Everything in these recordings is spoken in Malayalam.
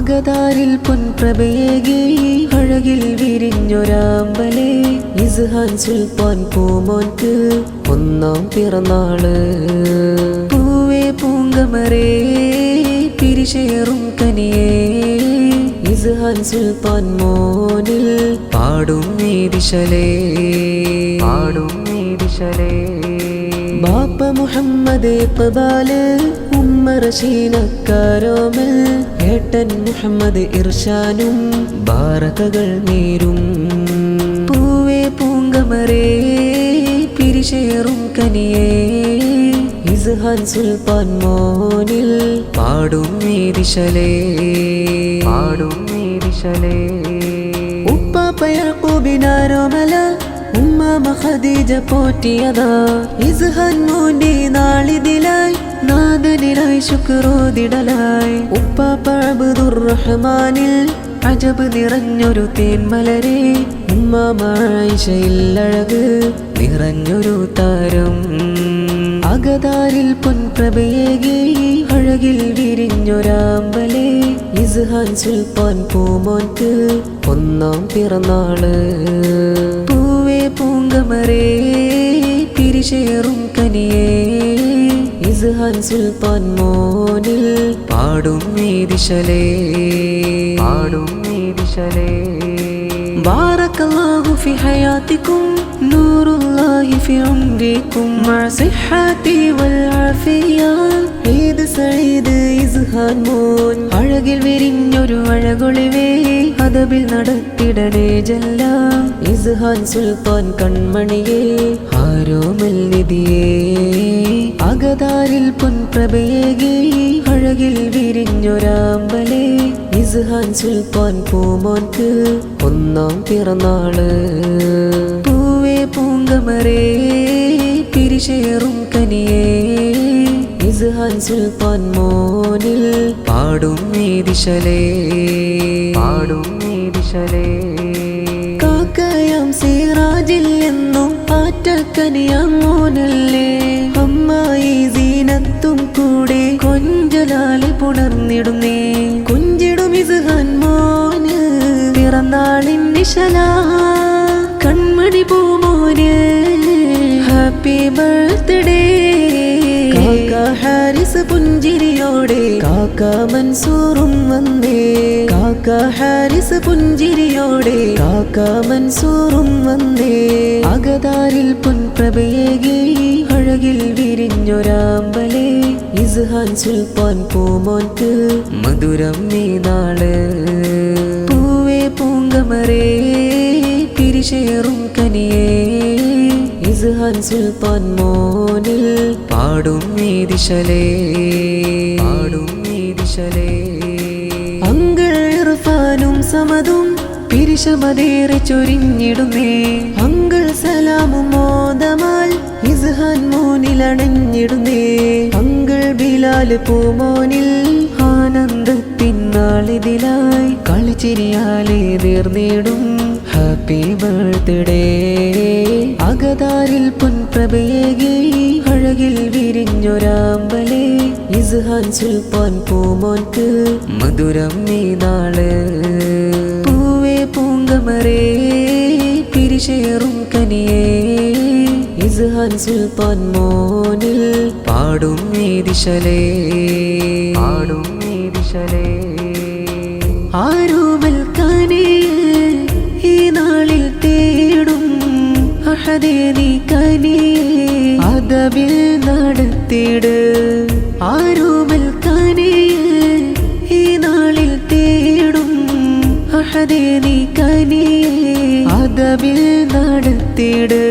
അകതാരിൽ പൊൻപ്രഭയേകി അഴകിൽ വിരിഞ്ഞൊരാമ്പലേ ഇസ്ഹാൻ സുൽത്താൻ പൂമോൻക്ക് ഒന്നാം പിറന്നാള്. പൂവേ പൂങ്കമരേ പിരിശേറും കനിയേ ഇസ്ഹാൻ സുൽത്താൻ മോനിൽ പാടും നീതിശലേ ബാപ്പ മുഹമ്മദ് ഇഖ്ബാല് ഉമ്മ റശീന കാരോമൽ ഏട്ടൻ മുഹമ്മദ് ഇർഷാനും ബാറകകൾ നേരും. പൂവേ പൂങ്കമരേ പിരിശേറും കനിയേ ഇസ്ഹാൻ സുൽത്താൻ മോനിൽ പാടും നീതിശലേ ഉപ്പാപ്പ യാക്കൂബിനാരോമല ഉമ്മാമ ഖദീജ പോറ്റിയതാ ഇസ്ഹാൻ മോന്റെ നാളിതിലായി നാദനിലായി ശുക്രോദിടലായി. ഉപ്പാപ്പ അബ്ദുർ റഹ്മാനിൽ അജബ് നിറഞ്ഞൊരു തേന്മലരെ ഉമ്മാമ ആയിഷയിൽ അഴക് നിറഞ്ഞൊരു താരം. അകതാരിൽ പൊൻപ്രഭയേകി അഴകിൽ വിരിഞ്ഞൊരാമ്പലേ ഇസ്ഹാൻ സുൽത്താൻ പൂമോൻക്ക് ഒന്നാം പിറന്നാള്. പൂവേ പൂങ്കമരേ പിരിശേറും കനിയേ ഇസ്ഹാൻ സുൽത്താൻ മോനിൽ പാടും നീതിശലേ ബാറക്കല്ലാഹു ഫി ഹയാത്തിക്കും നൂറുല്ലാഹി ഫി ഉംരിക്കും മഅ സിഹ്ഹതി വൽ ആഫിയ. ഈദ് സഈദ് ഇസ്ഹാൻ മോൻ അഴകിൽ വിരിഞ്ഞൊരു അഴകൊളിവേ അദബിൽ നടത്തിടണേ ജല്ല ഇസ്ഹാൻ സുൽത്താൻ കൺമണിയേ ആരോമൽ നിധിയേ. അകതാരിൽ പൊൻപ്രഭയേകി അഴകിൽ വിരിഞ്ഞൊരാമ്പലേ ഇസ്ഹാൻ സുൽത്താൻ പൂമോൻക്ക് ഒന്നാം പിറന്നാള്. പൂവേ പൂങ്കമരേ പിരിശേറും കനിയേ ഇസ്ഹാൻ സുൽത്താൻ മോനിൽ പാടും നീതിശലേ കാക്കയാം സിറാജിൽ എന്നും ആറ്റക്കനിയാം മോനല്ലേ അമ്മായി സീനത്തും കൂടെ കൊഞ്ചലാലെ പുണർന്നിടുന്നേ. കുഞ്ചിടും ഇസ്ഹാൻ മോന് പിറന്നാളിൻ നിശലാ കൺമണി പൂമോന് ഹാപ്പി ബർത്ത്ഡേ. കാക്ക ഹാരിസ് പുഞ്ചിരിയോടെ കാക്ക മൻസൂറും വന്നേ. കാക്ക ഹാരിസ് പുഞ്ചിരിയോടെ കാക്ക മൻസൂറും വന്നേ. അകതാരിൽ പൊൻപ്രഭയേകി അഴകിൽ വിരിഞ്ഞൊരാമ്പലേ ഇസ്ഹാൻ സുൽത്താൻ പൂമോൻക്ക് മധുരം നീ നാള്. പൂവേ പൂങ്കമരേ പിരിശേറും കനിയേ ഇസ്ഹാൻ സുൽത്താൻ മോനിൽ പാടും നീതിശലേ അങ്കൾ ഇർഫാനും സമതും പിരിശമതേറെ ചൊരിഞ്ഞിടുന്നേ. അങ്കൾ സലാമും മോദമാൽ ഇസ്ഹാൻ മോനിലണഞ്ഞിടുന്നേ. അങ്കൾ ബിലാൽ പൂമോനിൽ ആനന്ദത്തിൻ നാളിതിലായി കളിച്ചിരിയാലേ നേർന്നിടും ഹാപ്പി ബർത്ത്ഡേ. അകതാരിൽ പൊൻപ്രഭയേകി അഴകിൽ വിരിഞ്ഞൊരാമ്പലേ ഇസ്ഹാൻ സുൽത്താൻ പൂമോൻക്ക് മധുരം നീ നാള്. പൂവേ പൂങ്കമരേ പിരിശേറും കനിയേ ഇസ്ഹാൻ സുൽത്താൻ മോനിൽ പാടും നീതിശലേ ആരോമൽ കനിയേ ഈ നാളിൽ തേടും അഹദേ നീ കനിയേ അദബിൽ നടത്തിട്. ആരോമൽ കനിയേ ഈ നാളിൽ തേടും അഹദേ നീ കനിയേ അദബിൽ നടത്തിട്.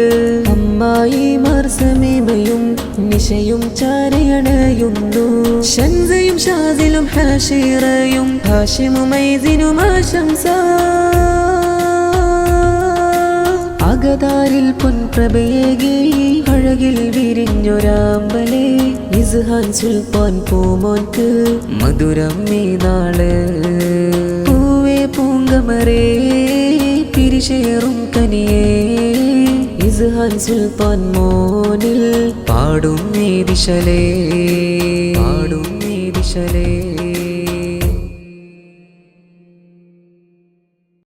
അമ്മായിമാർ സമീമയും നിശയും ചാരയണയുന്നു. ഷൻസയും ഷാസിലും ഹാഷിറയും ഹാഷിമും മൈസിനും ആശംസ. അകതാരിൽ പൊൻപ്രഭയേകി അഴകിൽ വിരിഞ്ഞൊരാമ്പലേ ഇസ്ഹാൻ സുൽത്താൻ പൂമോൻക്ക് മധുരം നീ നാള്. പൂവേ പൂങ്കമരേ പിരിശേറും കനിയേ ഇസ്ഹാൻ സുൽത്താൻ മോനിൽ പാടും നീതിശലേ